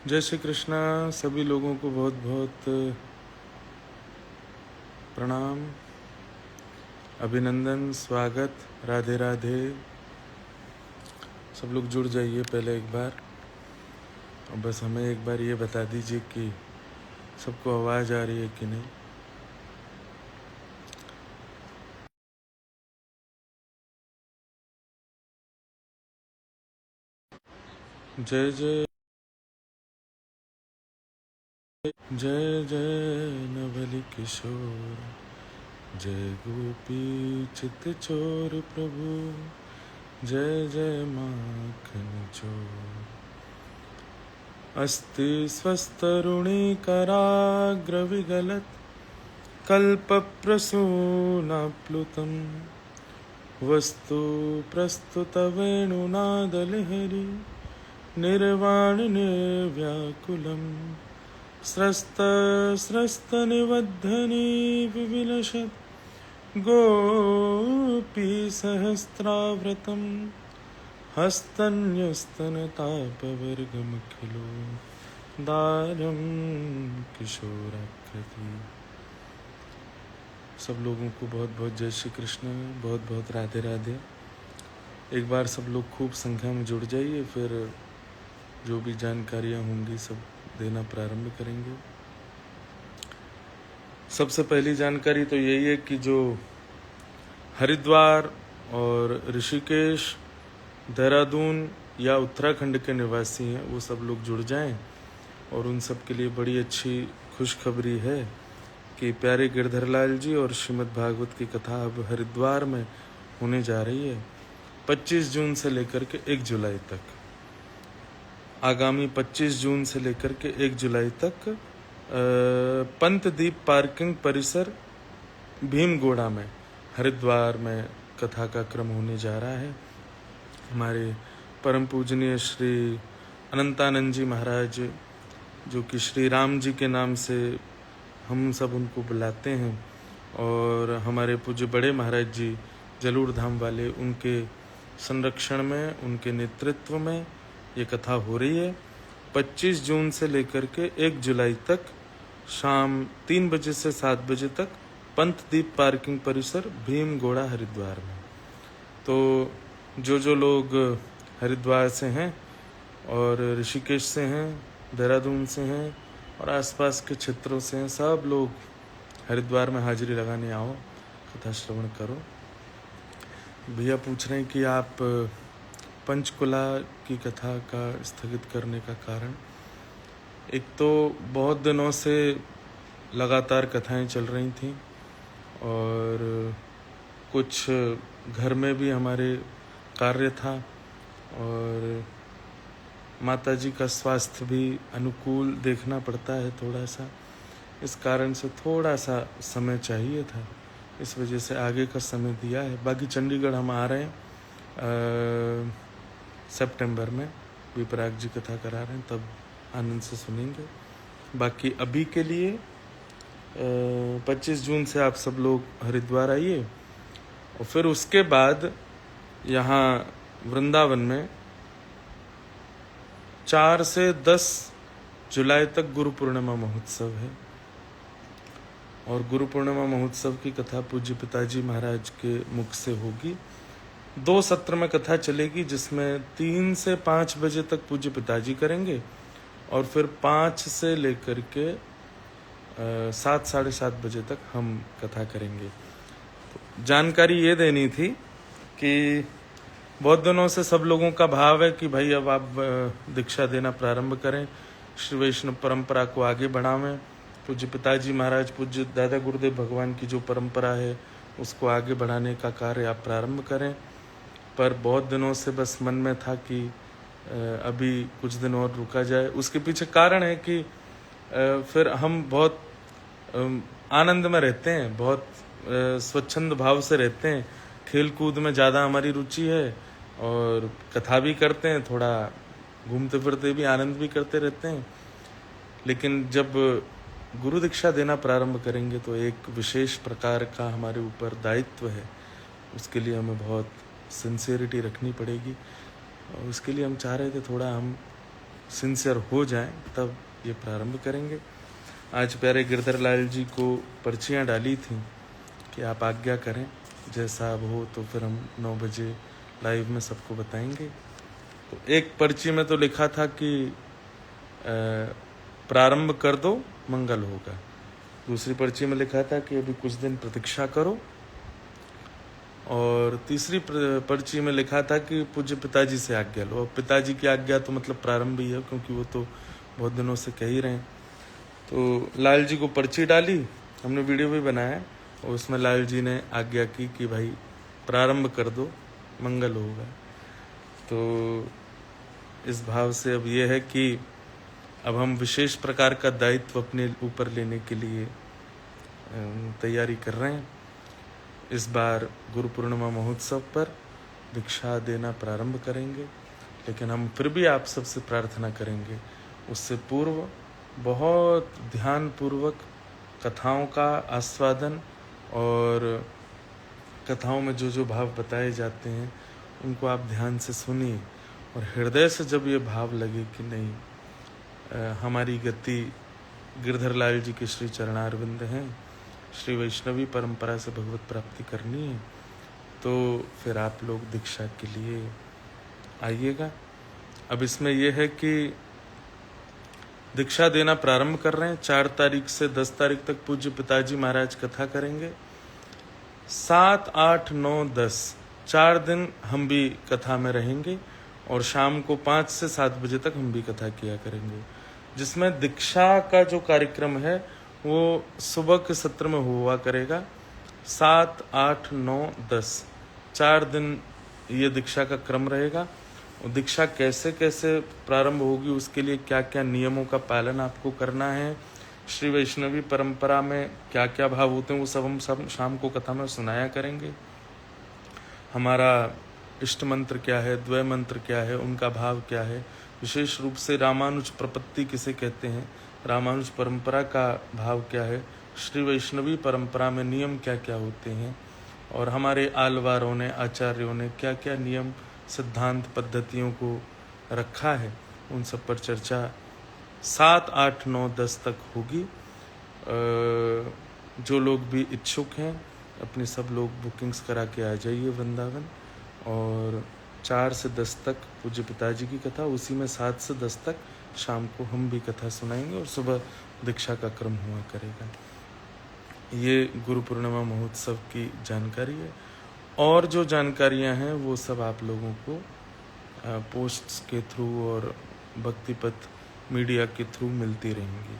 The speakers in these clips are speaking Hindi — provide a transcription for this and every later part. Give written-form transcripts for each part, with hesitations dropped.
जय श्री कृष्णा। सभी लोगों को बहुत बहुत प्रणाम, अभिनंदन, स्वागत, राधे राधे। सब लोग जुड़ जाइए पहले एक बार, और बस हमें एक बार ये बता दीजिए कि सबको आवाज़ आ रही है कि नहीं। जय जय जय जय नवल किशोर, जय गोपी चित चोर प्रभु, जय जय माखन चोर। अस्ति स्वस्तरुणी कराग्रविगलत्, कल्पप्रसूनाप्लुतं वस्तु प्रस्तुतवेणुनादलहरी, निर्वाणनिर्व्याकुलं स्रस्तनिबद्धनी विविलसत्, गोपीसहस्राव्रतं हस्तन्यस्तनतापवर्गमखिलो दारं किशोराकृति। सब लोगों को बहुत बहुत जय श्री कृष्ण, बहुत बहुत राधे राधे। एक बार सब लोग खूब संख्या में जुड़ जाइए, फिर जो भी जानकारियाँ होंगी सब देना प्रारंभ करेंगे। सबसे पहली जानकारी तो यही है कि जो हरिद्वार और ऋषिकेश, देहरादून या उत्तराखंड के निवासी हैं वो सब लोग जुड़ जाएं, और उन सब के लिए बड़ी अच्छी खुशखबरी है कि प्यारे गिरधरलाल जी और श्रीमद् भागवत की कथा अब हरिद्वार में होने जा रही है 25 जून से लेकर के 1 जुलाई तक। आगामी 25 जून से लेकर के 1 जुलाई तक पंतदीप पार्किंग परिसर भीमगोड़ा में हरिद्वार में कथा का क्रम होने जा रहा है। हमारे परम पूजनीय श्री अनंतानंद जी महाराज, जो कि श्री राम जी के नाम से हम सब उनको बुलाते हैं, और हमारे पूज्य बड़े महाराज जी जलूर धाम वाले, उनके संरक्षण में, उनके नेतृत्व में ये कथा हो रही है 25 जून से लेकर के 1 जुलाई तक शाम 3 बजे से 7 बजे तक पंतदीप पार्किंग परिसर भीमगोड़ा हरिद्वार में। तो जो लोग हरिद्वार से हैं और ऋषिकेश से हैं, देहरादून से हैं और आसपास के क्षेत्रों से हैं, सब लोग हरिद्वार में हाजिरी लगाने आओ, कथा श्रवण करो। भैया पूछ रहे हैं कि आप पंचकुला की कथा का स्थगित करने का कारण। एक तो बहुत दिनों से लगातार कथाएं चल रही थीं, और कुछ घर में भी हमारे कार्य था, और माताजी का स्वास्थ्य भी अनुकूल देखना पड़ता है थोड़ा सा, इस कारण से थोड़ा सा समय चाहिए था, इस वजह से आगे का समय दिया है। बाकी चंडीगढ़ हम आ रहे हैं सितंबर में, विपराग जी कथा करा रहे हैं, तब आनंद से सुनेंगे। बाकी अभी के लिए 25 जून से आप सब लोग हरिद्वार आइए, और फिर उसके बाद यहाँ वृंदावन में 4 से 10 जुलाई तक गुरु पूर्णिमा महोत्सव है, और गुरु पूर्णिमा महोत्सव की कथा पूज्य पिताजी महाराज के मुख से होगी। 2 सत्र में कथा चलेगी, जिसमें 3 से 5 बजे तक पूज्य पिताजी करेंगे, और फिर 5 से लेकर के 7 साढ़े 7 बजे तक हम कथा करेंगे। तो जानकारी ये देनी थी कि बहुत दिनों से सब लोगों का भाव है कि भाई अब आप दीक्षा देना प्रारंभ करें, श्री वैष्णव परंपरा को आगे बढ़ावें, पूज्य पिताजी महाराज, पूज्य दादा गुरुदेव भगवान की जो परंपरा है उसको आगे बढ़ाने का कार्य आप प्रारंभ करें। पर बहुत दिनों से बस मन में था कि अभी कुछ दिन और रुका जाए। उसके पीछे कारण है कि फिर हम बहुत आनंद में रहते हैं, बहुत स्वच्छंद भाव से रहते हैं, खेल कूद में ज़्यादा हमारी रुचि है, और कथा भी करते हैं, थोड़ा घूमते फिरते भी आनंद भी करते रहते हैं। लेकिन जब गुरु दीक्षा देना प्रारंभ करेंगे तो एक विशेष प्रकार का हमारे ऊपर दायित्व है, उसके लिए हमें बहुत सिंसियरिटी रखनी पड़ेगी, और उसके लिए हम चाह रहे थे थोड़ा हम सिंसियर हो जाएं तब ये प्रारंभ करेंगे। आज प्यारे गिरधर लाल जी को पर्चियाँ डाली थी कि आप आज्ञा करें, जैसा अब हो तो फिर हम 9 बजे लाइव में सबको बताएंगे। तो एक पर्ची में तो लिखा था कि प्रारंभ कर दो मंगल होगा। दूसरी पर्ची में लिखा था कि अभी कुछ दिन प्रतीक्षा करो। और तीसरी पर्ची में लिखा था कि पूज्य पिताजी से आज्ञा लो। अब पिताजी की आज्ञा तो मतलब प्रारंभ ही है, क्योंकि वो तो बहुत दिनों से कह ही रहे हैं। तो लाल जी को पर्ची डाली, हमने वीडियो भी बनाया और उसमें लाल जी ने आज्ञा की कि भाई प्रारंभ कर दो मंगल होगा। तो इस भाव से अब ये है कि अब हम विशेष प्रकार का दायित्व अपने ऊपर लेने के लिए तैयारी कर रहे हैं। इस बार गुरु पूर्णिमा महोत्सव पर दीक्षा देना प्रारंभ करेंगे, लेकिन हम फिर भी आप सबसे प्रार्थना करेंगे उससे पूर्व बहुत ध्यानपूर्वक कथाओं का आस्वादन और कथाओं में जो जो भाव बताए जाते हैं उनको आप ध्यान से सुनिए और हृदय से जब ये भाव लगे कि नहीं हमारी गति गिरधर लाल जी के श्री चरणारविंद हैं, श्री वैष्णवी परंपरा से भगवत प्राप्ति करनी है, तो फिर आप लोग दीक्षा के लिए आइएगा। अब इसमें यह है कि दीक्षा देना प्रारंभ कर रहे हैं। 4 तारीख से 10 तारीख तक पूज्य पिताजी महाराज कथा करेंगे। 7, 8, 9, 10 4 दिन हम भी कथा में रहेंगे और शाम को 5 से 7 बजे तक हम भी कथा किया करेंगे, जिसमें दीक्षा का जो कार्यक्रम है वो सुबह के सत्र में हुआ करेगा। 7, 8, 9, 10 4 दिन ये दीक्षा का क्रम रहेगा। और दीक्षा कैसे कैसे प्रारंभ होगी, उसके लिए क्या क्या नियमों का पालन आपको करना है, श्री वैष्णवी परंपरा में क्या क्या भाव होते हैं, वो सब हम सब शाम को कथा में सुनाया करेंगे। हमारा इष्ट मंत्र क्या है, द्वय मंत्र क्या है, उनका भाव क्या है, विशेष रूप से रामानुज प्रपत्ति किसे कहते हैं, रामानुज परंपरा का भाव क्या है, श्री वैष्णवी परंपरा में नियम क्या क्या होते हैं और हमारे आलवारों ने आचार्यों ने क्या क्या नियम सिद्धांत पद्धतियों को रखा है, उन सब पर चर्चा 7, 8, 9, 10 तक होगी। जो लोग भी इच्छुक हैं अपनी सब लोग बुकिंग्स करा के आ जाइए वृंदावन। और 4 से 10 तक पूज्य पिताजी की कथा, उसी में 7 से 10 तक शाम को हम भी कथा सुनाएंगे और सुबह दीक्षा का क्रम हुआ करेगा। ये गुरु पूर्णिमा महोत्सव की जानकारी है। और जो जानकारियां हैं वो सब आप लोगों को पोस्ट्स के थ्रू और भक्तिपथ मीडिया के थ्रू मिलती रहेंगी।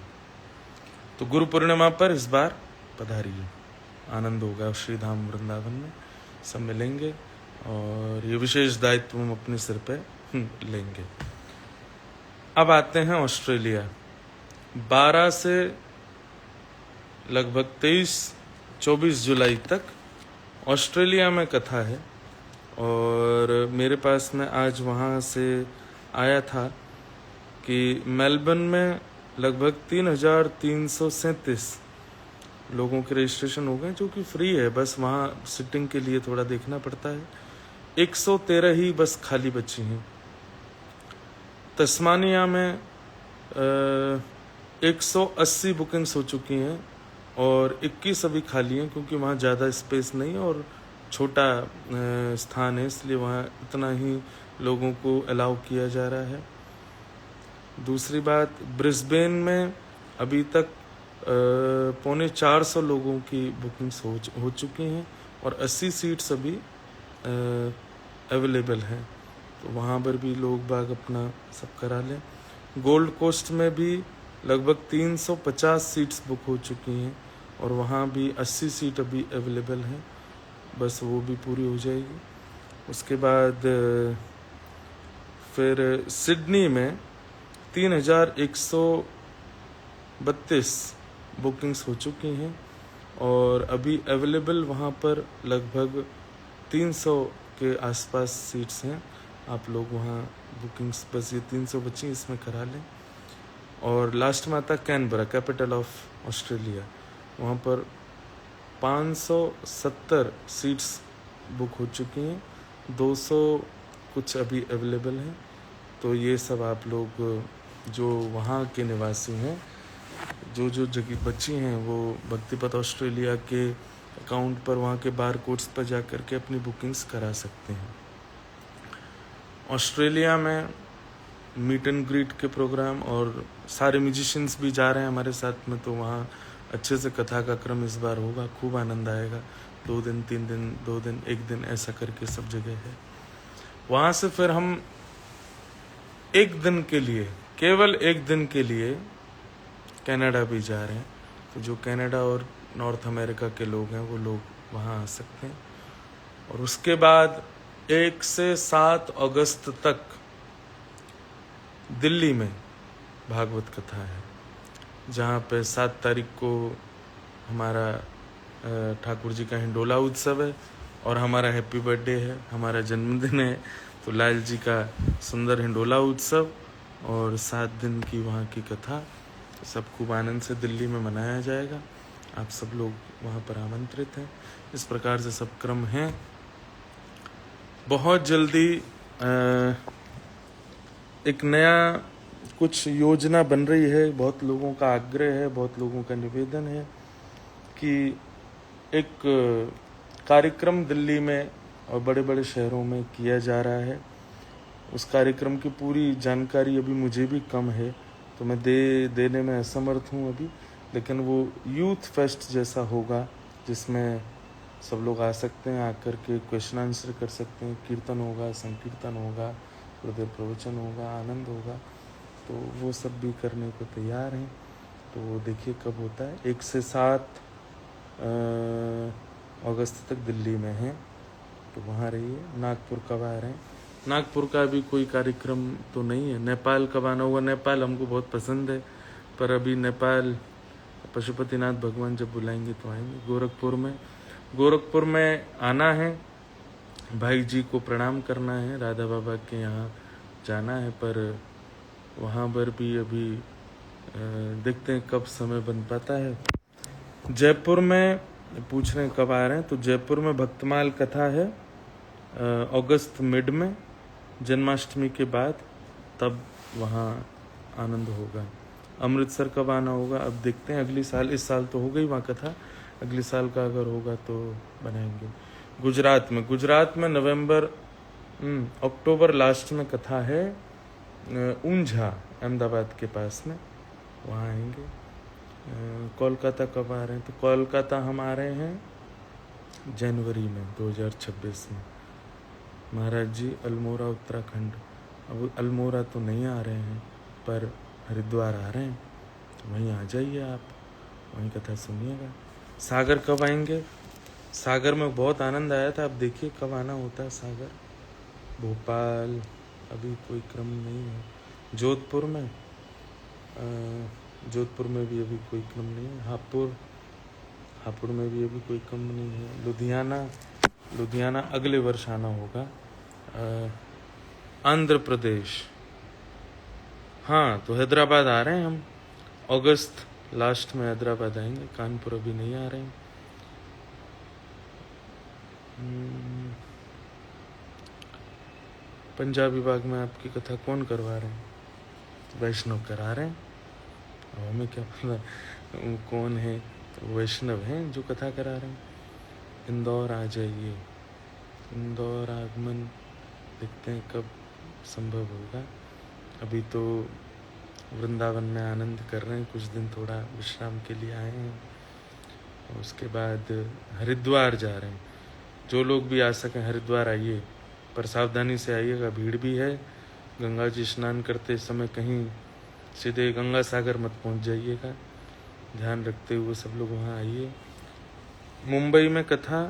तो गुरु पूर्णिमा पर इस बार पधारिए, आनंद होगा। श्री धाम वृंदावन में सब मिलेंगे और ये विशेष दायित्व हम अपने सिर पे लेंगे। अब आते हैं ऑस्ट्रेलिया। 12 से लगभग 23-24 जुलाई तक ऑस्ट्रेलिया में कथा है और मेरे पास में आज वहाँ से आया था कि मेलबर्न में लगभग 3,337 लोगों के रजिस्ट्रेशन हो गए, जो कि फ्री है, बस वहाँ सिटिंग के लिए थोड़ा देखना पड़ता है। 113 ही बस खाली बची हैं। तस्मानिया में 180 बुकिंग्स हो चुकी हैं और 21 अभी खाली हैं, क्योंकि वहाँ ज़्यादा स्पेस नहीं है और छोटा स्थान है, इसलिए वहाँ इतना ही लोगों को अलाउ किया जा रहा है। दूसरी बात, ब्रिस्बेन में अभी तक 350 लोगों की बुकिंग्स हो चुकी हैं और 80 सीट्स अभी अवेलेबल हैं, तो वहाँ पर भी लोग बाग अपना सब करा लें। गोल्ड कोस्ट में भी लगभग 350 सीट्स बुक हो चुकी हैं और वहाँ भी 80 सीट अभी अवेलेबल हैं, बस वो भी पूरी हो जाएगी। उसके बाद फिर सिडनी में 3,132 बुकिंग्स हो चुकी हैं और अभी अवेलेबल वहाँ पर लगभग 300 के आसपास सीट्स हैं। आप लोग वहाँ बुकिंग्स, बस ये 300 बची, इसमें करा लें। और लास्ट में आता कैनबरा, कैपिटल ऑफ ऑस्ट्रेलिया, वहाँ पर 570 सीट्स बुक हो चुकी हैं, 200 कुछ अभी अवेलेबल हैं। तो ये सब आप लोग जो वहाँ के निवासी हैं, जो जगह बच्ची हैं, वो भक्तिपथ ऑस्ट्रेलिया के अकाउंट पर वहाँ के बार कोड्स पर जा कर के अपनी बुकिंग्स करा सकते हैं। ऑस्ट्रेलिया में मीट एंड ग्रीट के प्रोग्राम और सारे म्यूजिशियंस भी जा रहे हैं हमारे साथ में, तो वहाँ अच्छे से कथा का क्रम इस बार होगा, खूब आनंद आएगा। 2 दिन 3 दिन 2 दिन 1 दिन ऐसा करके सब जगह है। वहाँ से फिर हम 1 दिन के लिए, केवल 1 दिन के लिए कनाडा भी जा रहे हैं। तो जो कनाडा और नॉर्थ अमेरिका के लोग हैं वो लोग वहाँ आ सकते हैं। और उसके बाद 1 से 7 अगस्त तक दिल्ली में भागवत कथा है, जहाँ पे 7 तारीख को हमारा ठाकुर जी का हिंडोला उत्सव है और हमारा हैप्पी बर्थडे है, हमारा जन्मदिन है। तो लाल जी का सुंदर हिंडोला उत्सव और 7 दिन की वहाँ की कथा, सब खूब आनंद से दिल्ली में मनाया जाएगा। आप सब लोग वहाँ पर आमंत्रित हैं। इस प्रकार से सब क्रम हैं। बहुत जल्दी एक नया कुछ योजना बन रही है। बहुत लोगों का आग्रह है, बहुत लोगों का निवेदन है कि एक कार्यक्रम दिल्ली में और बड़े बड़े शहरों में किया जा रहा है। उस कार्यक्रम की पूरी जानकारी अभी मुझे भी कम है, तो मैं देने में असमर्थ हूँ अभी। लेकिन वो यूथ फेस्ट जैसा होगा, जिसमें सब लोग आ सकते हैं, आकर के क्वेश्चन आंसर कर सकते हैं। कीर्तन होगा, संकीर्तन होगा, हृदय प्रवचन होगा, आनंद होगा। तो वो सब भी करने को तैयार हैं। तो देखिए कब होता है। 1 से 7 अगस्त तक दिल्ली में है, तो वहाँ रहिए। नागपुर कब आ रहे हैं? नागपुर का भी कोई कार्यक्रम तो नहीं है। नेपाल कब आना होगा? नेपाल हमको बहुत पसंद है, पर अभी नेपाल पशुपतिनाथ भगवान जब बुलाएंगे तो आएंगे। गोरखपुर में आना है, भाई जी को प्रणाम करना है, राधा बाबा के यहाँ जाना है, पर वहाँ पर भी अभी देखते हैं कब समय बन पाता है। जयपुर में पूछ रहे हैं कब आ रहे हैं, तो जयपुर में भक्तमाल कथा है अगस्त मिड में, जन्माष्टमी के बाद, तब वहाँ आनंद होगा। अमृतसर कब आना होगा? अब देखते हैं, अगली साल। इस साल तो हो गई वहाँ कथा, अगले साल का अगर होगा तो बनाएंगे। गुजरात में अक्टूबर लास्ट में कथा है ऊंझा, अहमदाबाद के पास में, वहाँ आएंगे। कोलकाता कब आ रहे हैं? तो कोलकाता हम आ रहे हैं जनवरी में 2026 में। महाराज जी अल्मोड़ा उत्तराखंड, अब अल्मोड़ा तो नहीं आ रहे हैं, पर हरिद्वार आ रहे हैं, तो वहीं आ जाइए आप, वहीं कथा सुनिएगा। सागर कब आएंगे? सागर में बहुत आनंद आया था, अब देखिए कब आना होता है सागर। भोपाल अभी कोई क्रम नहीं है। जोधपुर में भी अभी कोई क्रम नहीं है। हापुड़ में भी अभी कोई क्रम नहीं है। लुधियाना अगले वर्ष आना होगा। आंध्र प्रदेश, हाँ, तो हैदराबाद आ रहे हैं हम, अगस्त लास्ट में हैदराबाद आएंगे। कानपुर अभी नहीं आ रहे हैं। पंजाब विभाग में आपकी कथा कौन करवा रहे हैं? वैष्णव करा रहे हैं। अब हमें क्या पता कौन है, तो वैष्णव हैं जो कथा करा रहे हैं। इंदौर आ जाइए। इंदौर आगमन देखते हैं कब संभव होगा। अभी तो वृंदावन में आनंद कर रहे हैं, कुछ दिन थोड़ा विश्राम के लिए आए हैं। और उसके बाद हरिद्वार जा रहे हैं। जो लोग भी आ सकें हरिद्वार आइए, पर सावधानी से आइएगा, भीड़ भी है। गंगा जी स्नान करते समय कहीं सीधे गंगा सागर मत पहुंच जाइएगा, ध्यान रखते हुए सब लोग वहाँ आइए। मुंबई में कथा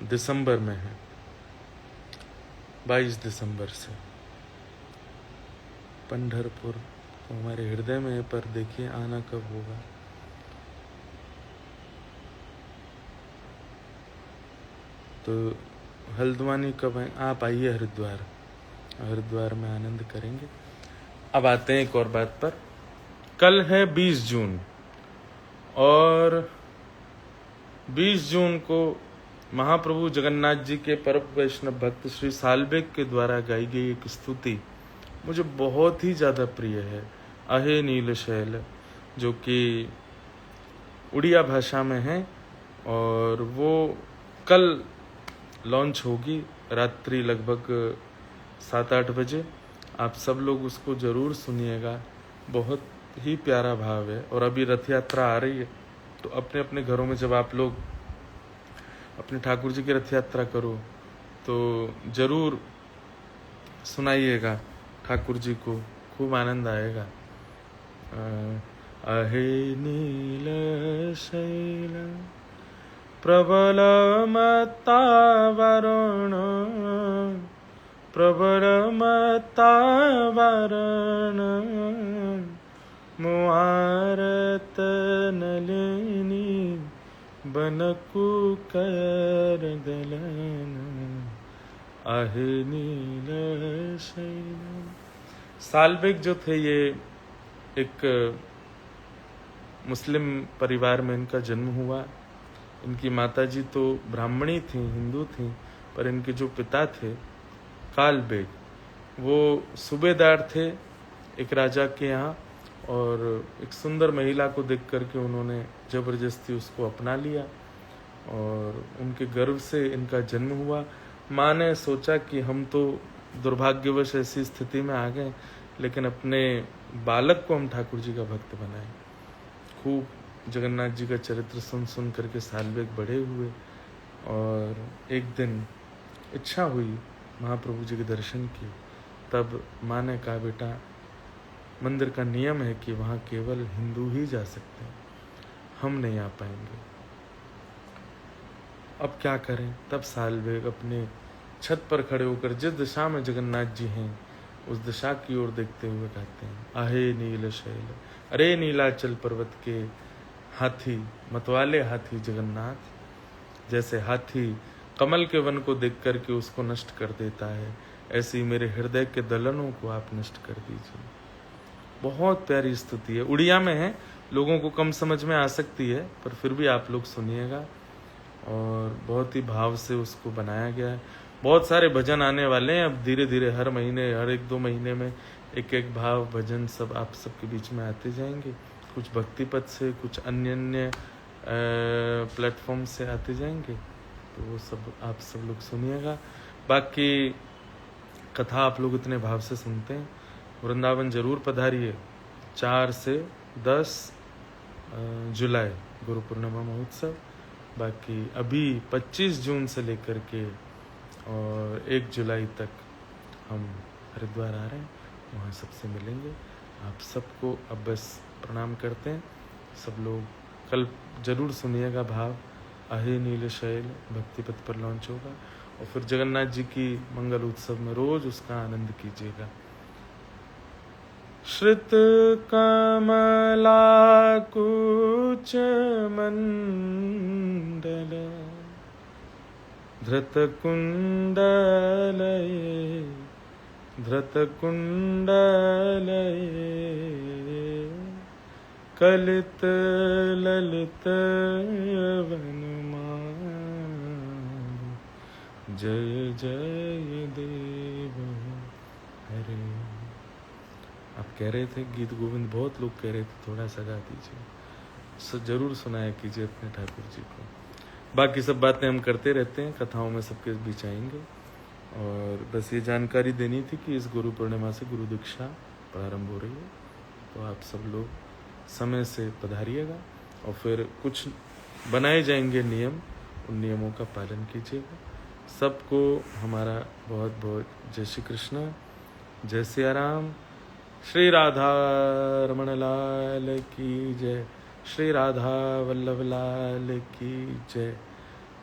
दिसंबर में है, 22 दिसंबर से। पंढरपुर तो हमारे हृदय में है, पर देखिए आना कब होगा। तो हल्द्वानी कब है? आप आइए हरिद्वार में आनंद करेंगे। अब आते हैं एक और बात पर। कल है 20 जून, और 20 जून को महाप्रभु जगन्नाथ जी के परम वैष्णव भक्त श्री साल्बेग के द्वारा गाई गई एक स्तुति मुझे बहुत ही ज़्यादा प्रिय है। आहे नील शैल, जो कि उड़िया भाषा में है और वो कल लॉन्च होगी रात्रि लगभग 7-8 बजे। आप सब लोग उसको ज़रूर सुनिएगा, बहुत ही प्यारा भाव है। और अभी रथ यात्रा आ रही है, तो अपने अपने घरों में जब आप लोग अपने ठाकुर जी की रथ यात्रा करो तो ज़रूर सुनाइएगा ठाकुर जी को, खूब आनंद आएगा। आहे नील शैल प्रबल मत्तावरण, प्रबल मत्तावरण, मुआरत नलिनी बनकु कर दलन, आहे नील शैल। सालबेग जो थे ये एक मुस्लिम परिवार में इनका जन्म हुआ। इनकी माताजी तो ब्राह्मणी थी, हिंदू थी, पर इनके जो पिता थे काल बेग, वो सूबेदार थे एक राजा के यहाँ, और एक सुंदर महिला को देख करके उन्होंने जबरदस्ती उसको अपना लिया और उनके गर्भ से इनका जन्म हुआ। माँ ने सोचा कि हम तो दुर्भाग्यवश ऐसी स्थिति में आ गए, लेकिन अपने बालक को हम ठाकुर जी का भक्त बनाएं। खूब जगन्नाथ जी का चरित्र सुन सुन करके सालबेग बड़े हुए, और एक दिन इच्छा हुई महाप्रभु जी के दर्शन की। तब माँ ने कहा, बेटा मंदिर का नियम है कि वहाँ केवल हिंदू ही जा सकते हैं, हम नहीं आ पाएंगे, अब क्या करें। तब सालबेग अपने छत पर खड़े होकर जिस दिशा में जगन्नाथ जी हैं उस दिशा की ओर देखते हुए कहते हैं, आहे नील शैल, अरे नीलाचल पर्वत के हाथी, मतवाले हाथी जगन्नाथ, जैसे हाथी कमल के वन को देख करके उसको नष्ट कर देता है, ऐसे ही मेरे हृदय के दलनों को आप नष्ट कर दीजिए। बहुत प्यारी स्तुति है, उड़िया में है, लोगों को कम समझ में आ सकती है, पर फिर भी आप लोग सुनिएगा, और बहुत ही भाव से उसको बनाया गया है। बहुत सारे भजन आने वाले हैं अब धीरे धीरे, हर महीने, हर 1-2 महीने में एक एक भाव भजन सब आप सबके बीच में आते जाएंगे। कुछ भक्ति पद से, कुछ अन्य प्लेटफॉर्म से आते जाएंगे, तो वो सब आप सब लोग सुनिएगा। बाकी कथा आप लोग इतने भाव से सुनते हैं, वृंदावन जरूर पधारिए। 4 से 10 जुलाई गुरु पूर्णिमा महोत्सव। बाकी अभी 25 जून से लेकर के और 1 जुलाई तक हम हरिद्वार आ रहे हैं, वहाँ सबसे मिलेंगे। आप सबको अब बस प्रणाम करते हैं। सब लोग कल जरूर सुनिएगा भाव, आहे नील शैल भक्तिपथ पर लॉन्च होगा, और फिर जगन्नाथ जी की मंगल उत्सव में रोज उसका आनंद कीजिएगा। श्रित कमलाकुच मंडल, धृत कुंडलये, धृत कुंडलये, कलित ललित वनमाल, जय जय देव हरे। आप कह रहे थे गीत गोविंद, बहुत लोग कह रहे थे थोड़ा सा गा दीजिए, जरूर सुनाया कीजिए अपने ठाकुर जी को। बाकी सब बातें हम करते रहते हैं, कथाओं में सबके बीच आएंगे। और बस ये जानकारी देनी थी कि इस गुरु पूर्णिमा से गुरु दीक्षा प्रारंभ हो रही है, तो आप सब लोग समय से पधारिएगा, और फिर कुछ बनाए जाएंगे नियम, उन नियमों का पालन कीजिएगा। सबको हमारा बहुत बहुत जय श्री कृष्ण, जय सिया राम। श्री राधा रमण लाल की जय, श्री राधा वल्लभ लाल की जय,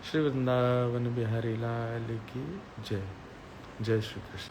श्री वृंदावन बिहारी लाल की जय। जय श्री कृष्ण।